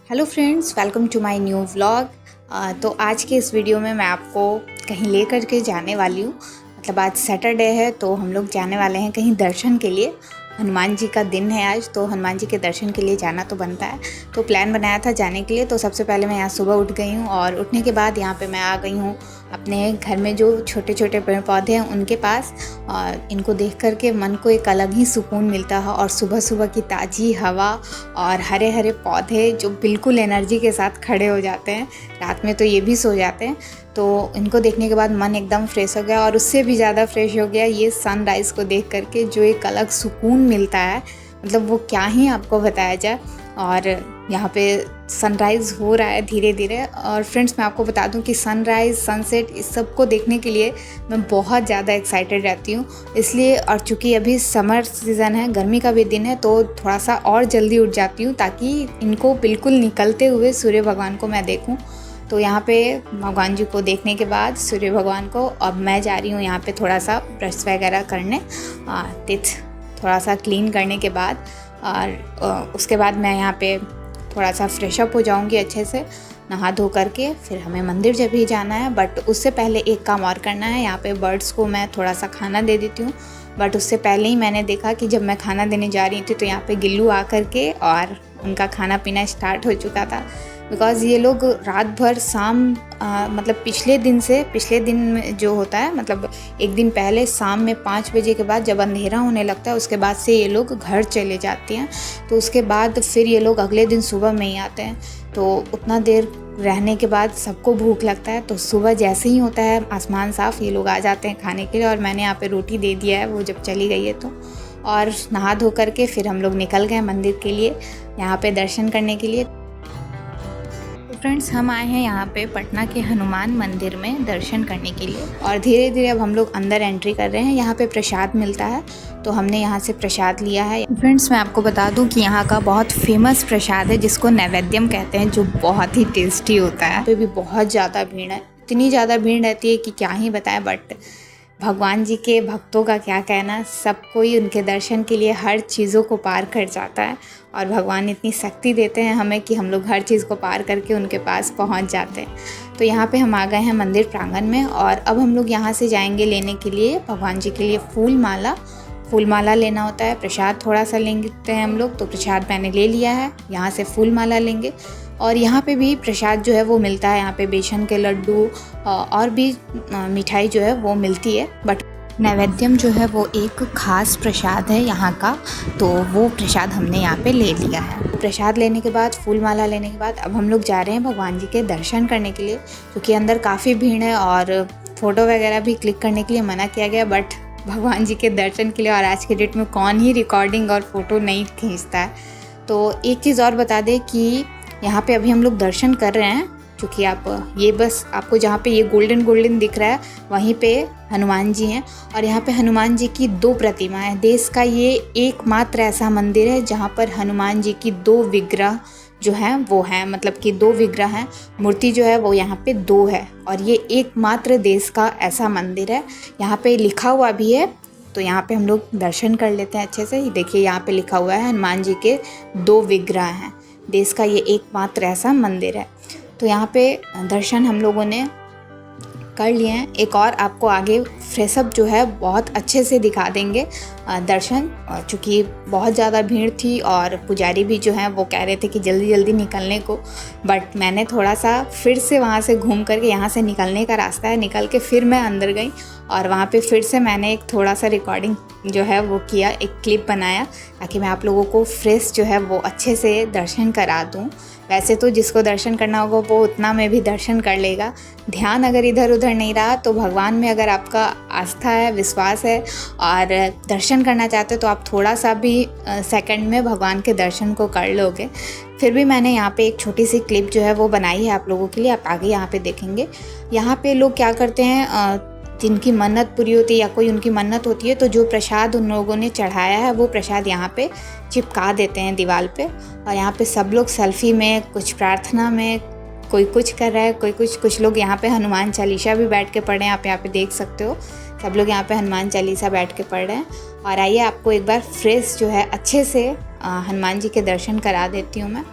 Hello friends, welcome to my new vlog. तो आज के इस वीडियो में मैं आपको कहीं लेकर के जाने वाली हूँ। मतलब आज सैटरडे है तो हम लोग जाने वाले हैं कहीं दर्शन के लिए। हनुमान जी का दिन है आज, तो हनुमान जी के दर्शन के लिए जाना तो बनता है। तो प्लान बनाया था जाने के लिए। तो सबसे पहले मैं यहाँ सुबह उठ गई हूँ और उठने के बाद यहाँ पे मैं आ गई हूँ अपने घर में जो छोटे छोटे पेड़ पौधे हैं उनके पास। और इनको देख कर के मन को एक अलग ही सुकून मिलता है। और सुबह सुबह की ताज़ी हवा और हरे हरे पौधे जो बिल्कुल एनर्जी के साथ खड़े हो जाते हैं, रात में तो ये भी सो जाते हैं। तो इनको देखने के बाद मन एकदम फ्रेश हो गया और उससे भी ज़्यादा फ्रेश हो गया ये सनराइज़ को देख करके, जो एक अलग सुकून मिलता है। मतलब वो क्या ही आपको बताया जाए। और यहाँ पे सनराइज़ हो रहा है धीरे धीरे। और फ्रेंड्स, मैं आपको बता दूँ कि सनराइज़, सनसेट, इस सब को देखने के लिए मैं बहुत ज़्यादा एक्साइटेड रहती हूँ। इसलिए, और चूँकि अभी समर सीज़न है, गर्मी का भी दिन है, तो थोड़ा सा और जल्दी उठ जाती हूँ ताकि इनको बिल्कुल निकलते हुए सूर्य भगवान को मैं देखूँ। तो यहाँ पे भगवान जी को देखने के बाद, सूर्य भगवान को, अब मैं जा रही हूँ यहाँ पे थोड़ा सा ब्रश वगैरह करने, तिथ थोड़ा सा क्लीन करने के बाद। और उसके बाद मैं यहाँ पे थोड़ा सा फ्रेश अप हो जाऊँगी अच्छे से, नहा धो करके। फिर हमें मंदिर जब भी जाना है, बट उससे पहले एक काम और करना है। यहाँ पे बर्ड्स को मैं थोड़ा सा खाना दे देती हूँ। बट उससे पहले ही मैंने देखा कि जब मैं खाना देने जा रही थी तो यहाँ पे गिल्लू आ करके और उनका खाना पीना स्टार्ट हो चुका था। बिकॉज़ ये लोग रात भर शाम, मतलब पिछले दिन में जो होता है, मतलब एक दिन पहले शाम में 5 बजे के बाद जब अंधेरा होने लगता है, उसके बाद से ये लोग घर चले जाते हैं। तो उसके बाद फिर ये लोग अगले दिन सुबह में ही आते हैं। तो उतना देर रहने के बाद सबको भूख लगता है। तो सुबह जैसे ही होता है आसमान साफ़, ये लोग आ जाते हैं खाने के लिए। और मैंने यहाँ पे रोटी दे दिया है वो जब चली गई है तो। और नहा धो करके फिर हम लोग निकल गए मंदिर के लिए, यहाँ पे दर्शन करने के लिए। फ्रेंड्स, हम आए हैं यहाँ पे पटना के हनुमान मंदिर में दर्शन करने के लिए। और धीरे धीरे अब हम लोग अंदर एंट्री कर रहे हैं। यहाँ पे प्रसाद मिलता है, तो हमने यहाँ से प्रसाद लिया है। फ्रेंड्स, मैं आपको बता दूँ कि यहाँ का बहुत फेमस प्रसाद है जिसको नैवेद्यम कहते हैं, जो बहुत ही टेस्टी होता है। यहाँ पे भी बहुत ज़्यादा भीड़ है, इतनी ज़्यादा भीड़ रहती है कि क्या ही बताएं। बट भगवान जी के भक्तों का क्या कहना, सब कोई उनके दर्शन के लिए हर चीज़ों को पार कर जाता है। और भगवान इतनी शक्ति देते हैं हमें कि हम लोग हर चीज़ को पार करके उनके पास पहुंच जाते हैं। तो यहाँ पे हम आ गए हैं मंदिर प्रांगण में। और अब हम लोग यहाँ से जाएंगे लेने के लिए भगवान जी के लिए फूल माला लेना होता है। प्रसाद थोड़ा सा लेंगे हम लोग, तो प्रसाद मैंने ले लिया है। यहाँ से फूल माला लेंगे। और यहाँ पे भी प्रसाद जो है वो मिलता है। यहाँ पे बेसन के लड्डू और भी मिठाई जो है वो मिलती है। बट नैवेद्यम जो है वो एक ख़ास प्रसाद है यहाँ का, तो वो प्रसाद हमने यहाँ पे ले लिया है। प्रसाद लेने के बाद, फूल माला लेने के बाद, अब हम लोग जा रहे हैं भगवान जी के दर्शन करने के लिए, क्योंकि अंदर काफ़ी भीड़ है और फ़ोटो वगैरह भी क्लिक करने के लिए मना किया गया। बट भगवान जी के दर्शन के लिए, और आज के डेट में कौन ही रिकॉर्डिंग और फ़ोटो नहीं खींचता है। तो एक चीज़ और बता दें कि यहाँ पे अभी हम लोग दर्शन कर रहे हैं, क्योंकि आप ये बस आपको जहाँ पे ये गोल्डन दिख रहा है वहीं पे हनुमान जी हैं। और यहाँ पे हनुमान जी की 2 प्रतिमा है। देश का ये एकमात्र ऐसा मंदिर है जहाँ पर हनुमान जी की 2 विग्रह जो हैं वो हैं, मतलब कि 2 विग्रह हैं। मूर्ति जो है वो यहाँ पे 2 है। और ये एकमात्र देश का ऐसा मंदिर है। यहाँ पे लिखा हुआ भी है, तो यहाँ पे हम लोग दर्शन कर लेते हैं अच्छे से। देखिए यहाँ पे लिखा हुआ है हनुमान जी के 2 विग्रह हैं। देश का ये एकमात्र ऐसा मंदिर है। तो यहाँ पे दर्शन हम लोगों ने कर लिए हैं। एक और आपको आगे फ्रेशअप जो है बहुत अच्छे से दिखा देंगे दर्शन, चूँकि बहुत ज़्यादा भीड़ थी और पुजारी भी जो हैं वो कह रहे थे कि जल्दी जल्दी निकलने को। बट मैंने थोड़ा सा फिर से वहाँ से घूम करके, यहाँ से निकलने का रास्ता है, निकल के फिर मैं अंदर गई और वहाँ पे फिर से मैंने एक थोड़ा सा रिकॉर्डिंग जो है वो किया, एक क्लिप बनाया, ताकि मैं आप लोगों को फ्रेश जो है वो अच्छे से दर्शन करा दूँ। वैसे तो जिसको दर्शन करना होगा वो उतना में भी दर्शन कर लेगा। ध्यान अगर इधर उधर नहीं रहा तो भगवान में अगर आपका आस्था है, विश्वास है और दर्शन करना चाहते हो तो आप थोड़ा सा भी सेकंड में भगवान के दर्शन को कर लोगे। फिर भी मैंने यहाँ पे एक छोटी सी क्लिप जो है वो बनाई है आप लोगों के लिए, आप आगे यहाँ पे देखेंगे। यहाँ पे लोग क्या करते हैं, जिनकी मन्नत पूरी होती है या कोई उनकी मन्नत होती है, तो जो प्रसाद उन लोगों ने चढ़ाया है वो प्रसाद यहाँ पे चिपका देते हैं दीवार पे। और यहाँ पे सब लोग सेल्फी में, कुछ प्रार्थना में, कोई कुछ कर रहा है, कुछ लोग यहाँ पे हनुमान चालीसा भी बैठ के पढ़ रहे हैं। आप यहाँ पे देख सकते हो, सब लोग यहाँ पे हनुमान चालीसा बैठ के पढ़ रहे हैं। और आइए आपको एक बार फ्रेश जो है अच्छे से हनुमान जी के दर्शन करा देती हूँ मैं।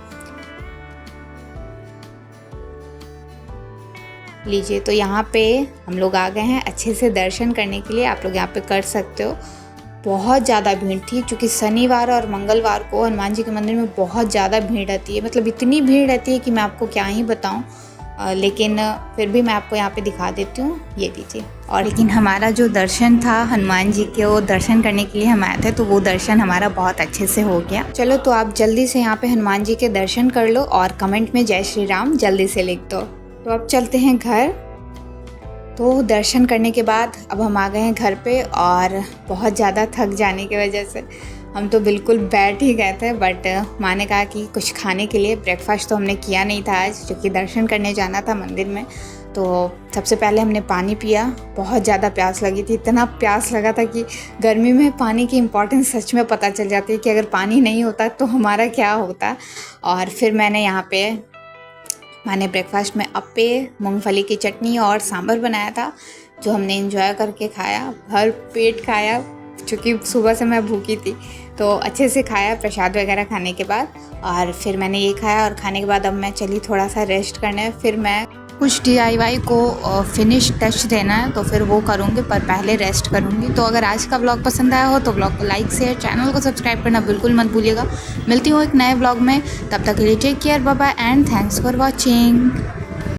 लीजिए, तो यहाँ पे हम लोग आ गए हैं अच्छे से दर्शन करने के लिए। आप लोग यहाँ पे कर सकते हो। बहुत ज़्यादा भीड़ थी, क्योंकि शनिवार और मंगलवार को हनुमान जी के मंदिर में बहुत ज़्यादा भीड़ रहती है। मतलब इतनी भीड़ रहती है कि मैं आपको क्या ही बताऊँ, लेकिन फिर भी मैं आपको यहाँ पे दिखा देती हूँ। ये लीजिए। और लेकिन हमारा जो दर्शन था हनुमान जी के, वो दर्शन करने के लिए हम आए थे, तो वो दर्शन हमारा बहुत अच्छे से हो गया। चलो, तो आप जल्दी से यहाँ पे हनुमान जी के दर्शन कर लो और कमेंट में जय श्री राम जल्दी से लिख दो। तो अब चलते हैं घर। तो दर्शन करने के बाद अब हम आ गए हैं घर पे, और बहुत ज़्यादा थक जाने की वजह से हम तो बिल्कुल बैठ ही गए थे। बट माँ ने कहा कि कुछ खाने के लिए, ब्रेकफास्ट तो हमने किया नहीं था आज, क्योंकि दर्शन करने जाना था मंदिर में। तो सबसे पहले हमने पानी पिया। बहुत ज़्यादा प्यास लगी थी, इतना प्यास लगा था कि गर्मी में पानी की इम्पोर्टेंस सच में पता चल जाती है कि अगर पानी नहीं होता तो हमारा क्या होता। और फिर मैंने ब्रेकफास्ट में अप्पे, मूंगफली की चटनी और सांभर बनाया था, जो हमने एंजॉय करके खाया। भर पेट खाया, क्योंकि सुबह से मैं भूखी थी, तो अच्छे से खाया प्रसाद वगैरह खाने के बाद। और फिर मैंने ये खाया, और खाने के बाद अब मैं चली थोड़ा सा रेस्ट करने। फिर मैं कुछ DIY को फिनिश टच देना है, तो फिर वो करूँगी, पर पहले रेस्ट करूँगी। तो अगर आज का व्लॉग पसंद आया हो तो व्लॉग को लाइक, शेयर, चैनल को सब्सक्राइब करना बिल्कुल मत भूलिएगा। मिलती हूँ एक नए व्लॉग में, तब तक के लिए take care, bye bye and thanks for watching.